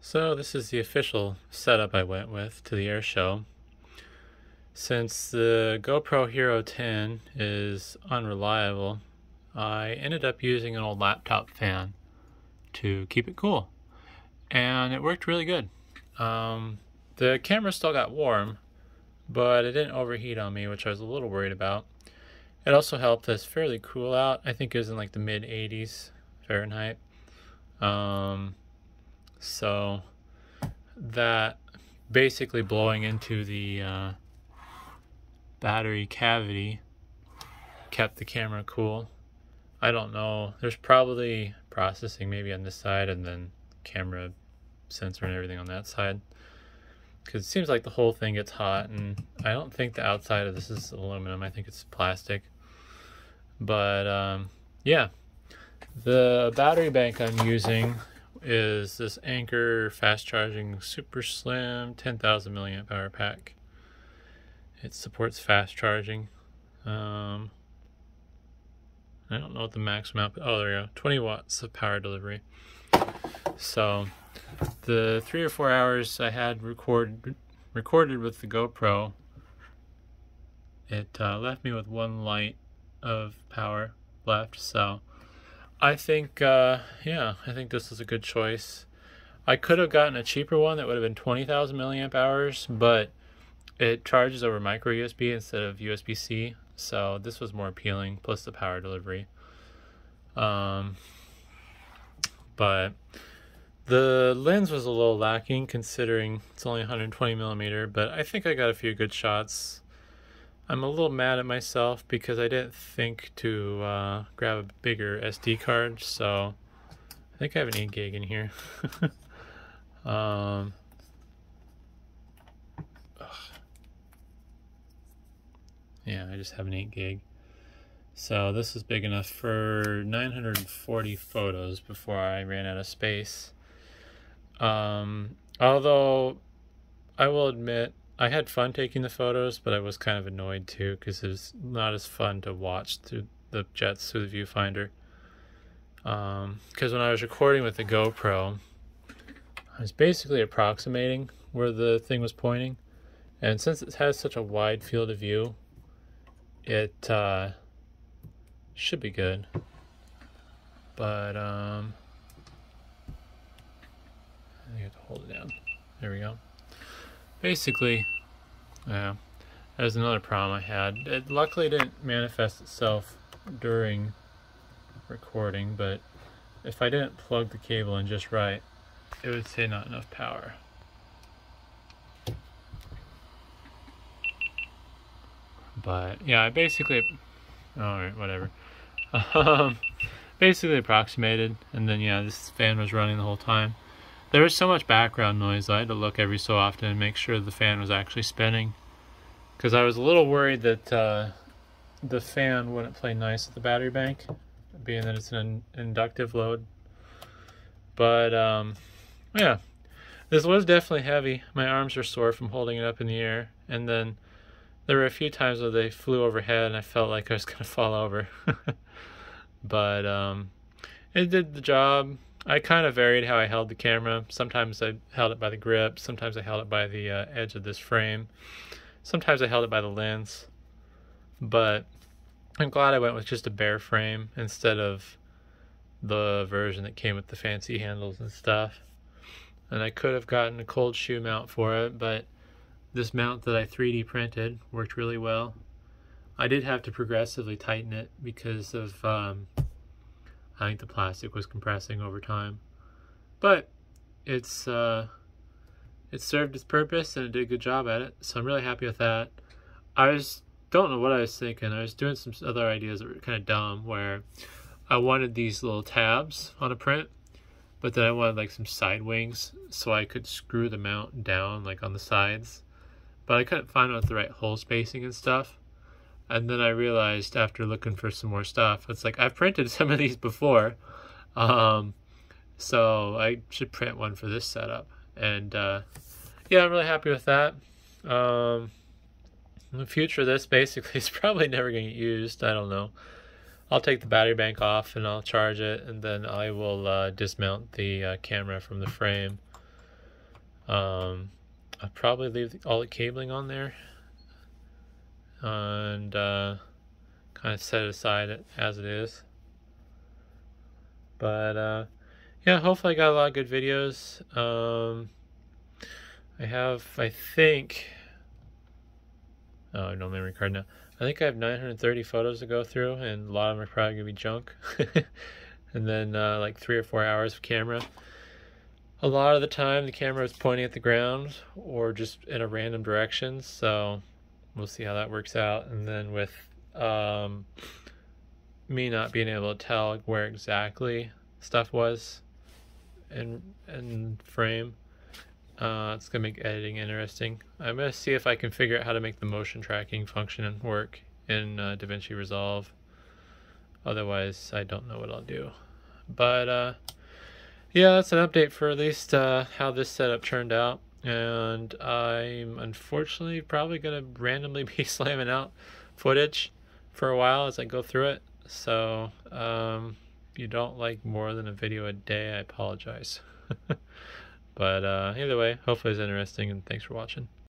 So this is the official setup I went with to the Airshow. Since the Gopro Hero 10 is unreliable, I ended up using an old laptop fan to keep it cool. And it worked really good. The camera still got warm, but it didn't overheat on me, which I was a little worried about. It also helped that it's fairly cool out. I think it was in like the mid 80s Fahrenheit. So that basically blowing into the battery cavity kept the camera cool. I don't know. There's probably processing maybe on this side and then camera sensor and everything on that side. Because it seems like the whole thing gets hot, and I don't think the outside of this is aluminum. I think it's plastic. But yeah, the battery bank I'm using is this Anker fast charging super slim 10,000 milliamp hour pack. It supports fast charging. I don't know what the max amount, oh there we go, 20 watts of power delivery. So the 3 or 4 hours I had recorded with the GoPro, it left me with 1 light of power left. So I think, yeah, I think this is a good choice. I could have gotten a cheaper one that would have been 20,000 milliamp hours, but it charges over micro USB instead of USB-C, so this was more appealing, plus the power delivery. But the lens was a little lacking considering it's only 120 millimeter, but I think I got a few good shots. I'm a little mad at myself because I didn't think to grab a bigger SD card, so I think I have an 8 gig in here. Yeah, I just have an 8 gig. So this is big enough for 940 photos before I ran out of space. Although I will admit I had fun taking the photos, but I was kind of annoyed too because it was not as fun to watch through the jets through the viewfinder. Because when I was recording with the GoPro, I was basically approximating where the thing was pointing, and since it has such a wide field of view, it should be good. But I have to hold it down. There we go. Basically, yeah, there's another problem I had. It luckily didn't manifest itself during recording, but if I didn't plug the cable in just right, it would say not enough power. But yeah, I basically, alright, whatever. Basically approximated, and then yeah, this fan was running the whole time. There was so much background noise, I had to look every so often and make sure the fan was actually spinning. Because I was a little worried that the fan wouldn't play nice at the battery bank, being that it's an inductive load. But yeah, this was definitely heavy. My arms are sore from holding it up in the air, and then there were a few times where they flew overhead and I felt like I was going to fall over. But it did the job. I kind of varied how I held the camera. Sometimes I held it by the grip. Sometimes I held it by the edge of this frame. Sometimes I held it by the lens. But I'm glad I went with just a bare frame instead of the version that came with the fancy handles and stuff. And I could have gotten a cold shoe mount for it, but this mount that I 3D printed worked really well. I did have to progressively tighten it because of I think the plastic was compressing over time, but it served its purpose and it did a good job at it, so I'm really happy with that. Don't know what I was thinking. I was doing some other ideas that were kind of dumb, where I wanted these little tabs on a print, but then I wanted like some side wings so I could screw the mount down like on the sides, but I couldn't find it with the right hole spacing and stuff. And then I realized after looking for some more stuff, it's like I've printed some of these before, so I should print one for this setup. And yeah, I'm really happy with that. The future of this basically is probably never going to get used. I don't know. I'll take the battery bank off and I'll charge it, and then I will dismount the camera from the frame. I'll probably leave all the cabling on there and kind of set it aside as it is. But yeah, hopefully I got a lot of good videos. I think, oh, I don't memory card now. I think I have 930 photos to go through, and a lot of them are probably gonna be junk. And then like 3 or 4 hours of camera. A lot of the time the camera is pointing at the ground or just in a random direction, so we'll see how that works out. And then with me not being able to tell where exactly stuff was in frame, it's gonna make editing interesting. I'm gonna see if I can figure out how to make the motion tracking function work in DaVinci Resolve. Otherwise, I don't know what I'll do. But yeah, that's an update for at least how this setup turned out. And I'm unfortunately probably gonna randomly be slamming out footage for a while as I go through it. So if you don't like more than a video a day, I apologize. But either way, hopefully it's interesting, and thanks for watching.